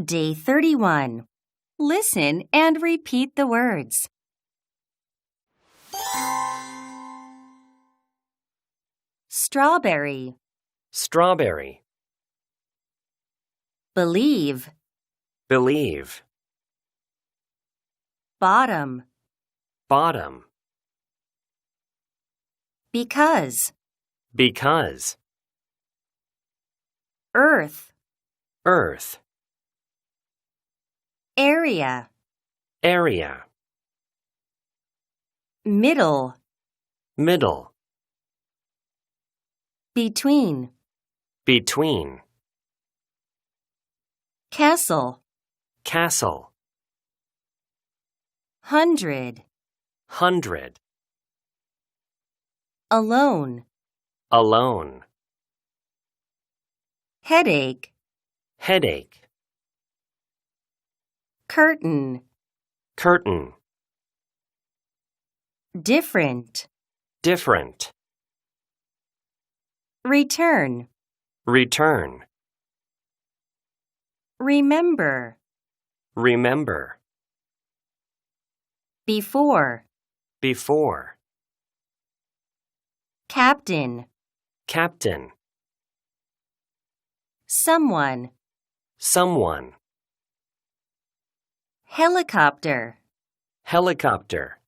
Day 31. Listen and repeat the words. Strawberry. Strawberry. Believe. Believe. Bottom. Bottom. Because. Because. Earth. Earth. Area. Area. Middle. Middle. Between. Between. Castle. Castle. 100. 100. Alone. Alone. Headache. Headache. Curtain. Curtain. Different. Different. Return. Return. Remember. Remember. Before. Before. Captain. Captain. Someone. Someone. Helicopter. Helicopter.